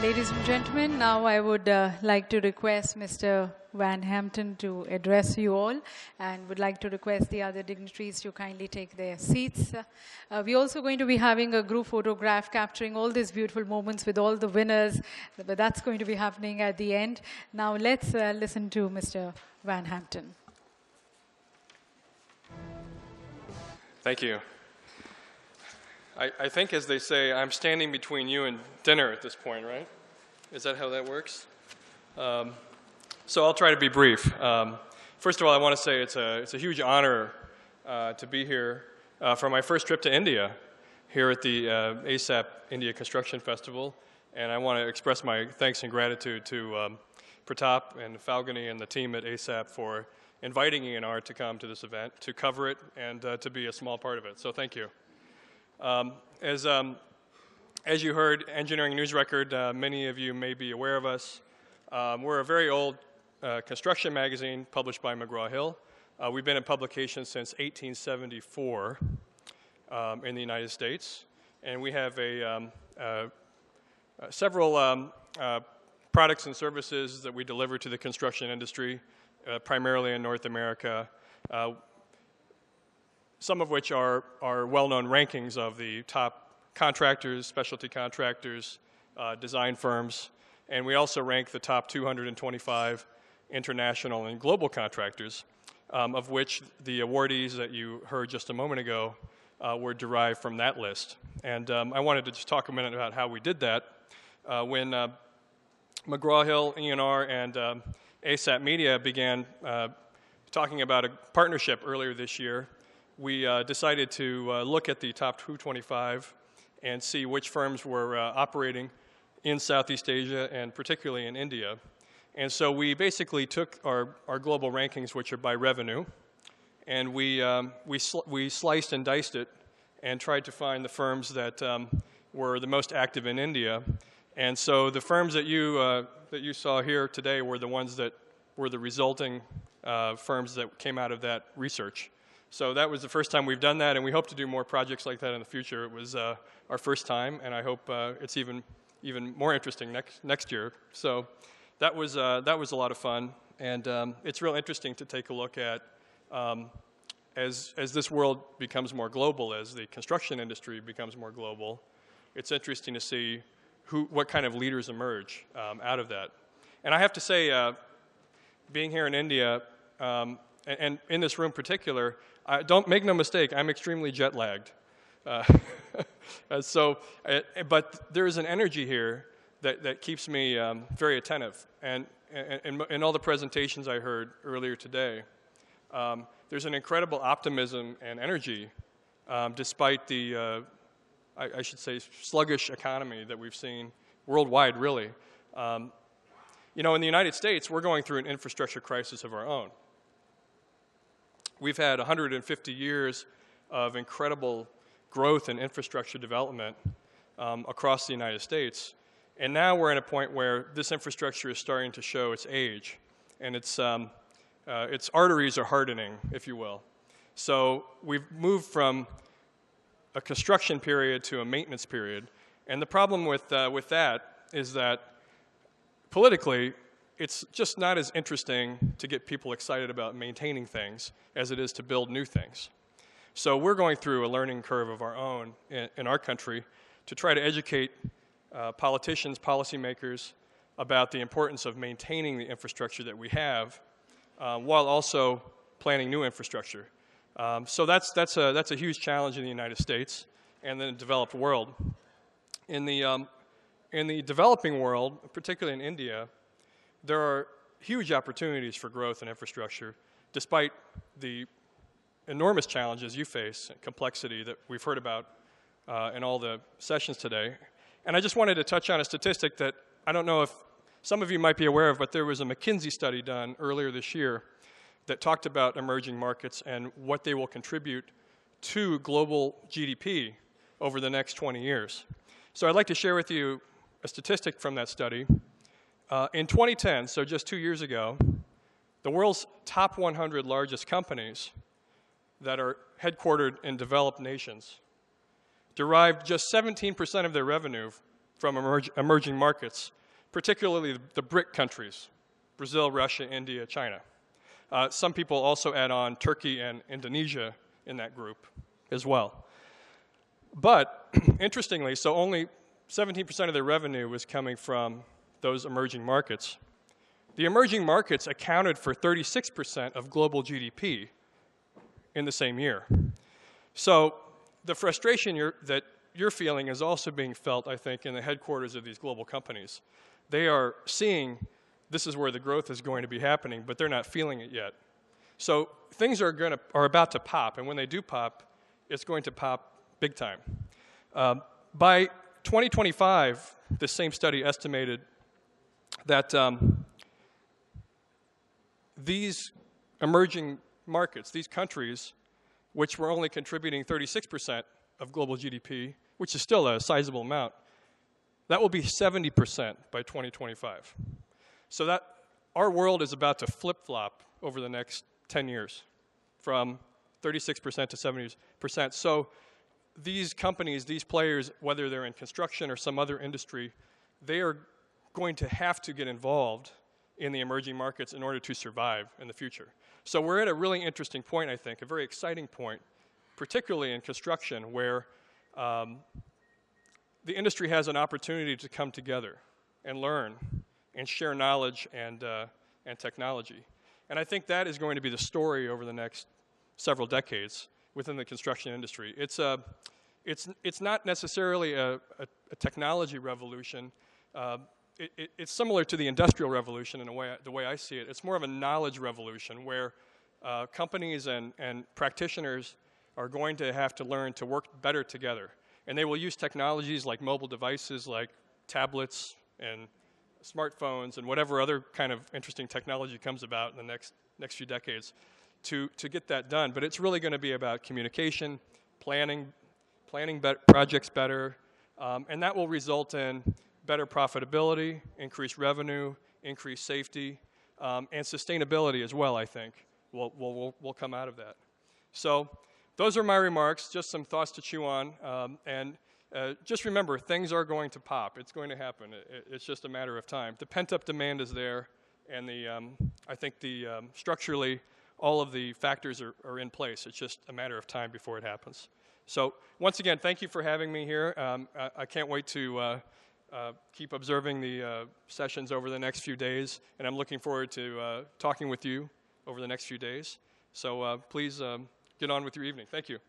Ladies and gentlemen, now I would like to request Mr. Van Hampton to address you all, and would like to request the other dignitaries to kindly take their seats. We're also going to be having a group photograph capturing all these beautiful moments with all the winners, but that's going to be happening at the end. Now let's listen to Mr. Van Hampton. Thank you. I think, as they say, I'm standing between you and dinner at this point, right? Is that how that works? So I'll try to be brief. First of all, I want to say it's a huge honor to be here for my first trip to India, here at the ASAP India Construction Festival. And I want to express my thanks and gratitude to Pratap and Falguni and the team at ASAP for inviting ENR to come to this event, to cover it, and to be a small part of it. So thank you. As you heard, Engineering News Record, many of you may be aware of us. We're a very old construction magazine published by McGraw-Hill. We've been in publication since 1874 in the United States, and we have several products and services that we deliver to the construction industry, primarily in North America. Some of which are well-known rankings of the top contractors, specialty contractors, design firms, and we also rank the top 225 international and global contractors, of which the awardees that you heard just a moment ago were derived from that list. And I wanted to just talk a minute about how we did that. When McGraw-Hill, ENR, and ASAP Media began talking about a partnership earlier this year, we decided to look at the top 225 and see which firms were operating in Southeast Asia and particularly in India. And so we basically took our global rankings, which are by revenue, and we sliced and diced it and tried to find the firms that were the most active in India. And so the firms that you saw here today were the ones that were the resulting firms that came out of that research. So that was the first time we've done that, and we hope to do more projects like that in the future. It was our first time, and I hope it's even more interesting next year. So that was a lot of fun, and it's real interesting to take a look at as this world becomes more global, as the construction industry becomes more global. It's interesting to see what kind of leaders emerge out of that. And I have to say, being here in India, and in this room in particular, don't make no mistake, I'm extremely jet lagged. But there is an energy here that keeps me very attentive. And in all the presentations I heard earlier today, there's an incredible optimism and energy despite the, I should say, sluggish economy that we've seen worldwide, really. You know, in the United States, we're going through an infrastructure crisis of our own. We've had 150 years of incredible growth and infrastructure development across the United States. And now we're at a point where this infrastructure is starting to show its age. And its arteries are hardening, if you will. So we've moved from a construction period to a maintenance period. And the problem with that is that politically, it's just not as interesting to get people excited about maintaining things as it is to build new things. So we're going through a learning curve of our own in our country to try to educate politicians, policymakers about the importance of maintaining the infrastructure that we have while also planning new infrastructure. So that's a huge challenge in the United States and in the developed world. In the developing world, particularly in India, there are huge opportunities for growth and infrastructure, despite the enormous challenges you face and complexity that we've heard about in all the sessions today. And I just wanted to touch on a statistic that I don't know if some of you might be aware of, but there was a McKinsey study done earlier this year that talked about emerging markets and what they will contribute to global GDP over the next 20 years. So I'd like to share with you a statistic from that study. In 2010, so just 2 years ago, the world's top 100 largest companies that are headquartered in developed nations derived just 17% of their revenue from emerging markets, particularly the BRIC countries, Brazil, Russia, India, China. Some people also add on Turkey and Indonesia in that group as well. But interestingly, so only 17% of their revenue was coming from those emerging markets. The emerging markets accounted for 36% of global GDP in the same year. So the frustration that you're feeling is also being felt, I think, in the headquarters of these global companies. They are seeing this is where the growth is going to be happening, but they're not feeling it yet. So things are about to pop, and when they do pop, it's going to pop big time. By 2025, this same study estimated that these emerging markets, these countries, which were only contributing 36% of global GDP, which is still a sizable amount, that will be 70% by 2025. So that our world is about to flip-flop over the next 10 years from 36% to 70%. So these companies, these players, whether they're in construction or some other industry, they are going to have to get involved in the emerging markets in order to survive in the future. So we're at a really interesting point, I think, a very exciting point, particularly in construction, where the industry has an opportunity to come together and learn and share knowledge and technology. And I think that is going to be the story over the next several decades within the construction industry. It's not necessarily a technology revolution. It's similar to the Industrial Revolution in a way, the way I see it. It's more of a knowledge revolution where companies and practitioners are going to have to learn to work better together. And they will use technologies like mobile devices, like tablets and smartphones and whatever other kind of interesting technology comes about in the next few decades to get that done. But it's really going to be about communication, planning projects better, and that will result in better profitability, increased revenue, increased safety, and sustainability as well, I think, will come out of that. So those are my remarks, just some thoughts to chew on. And just remember, things are going to pop. It's going to happen. It's just a matter of time. The pent-up demand is there, and I think structurally, all of the factors are in place. It's just a matter of time before it happens. So once again, thank you for having me here. I can't wait to keep observing the sessions over the next few days, and I'm looking forward to talking with you over the next few days. So please get on with your evening. Thank you.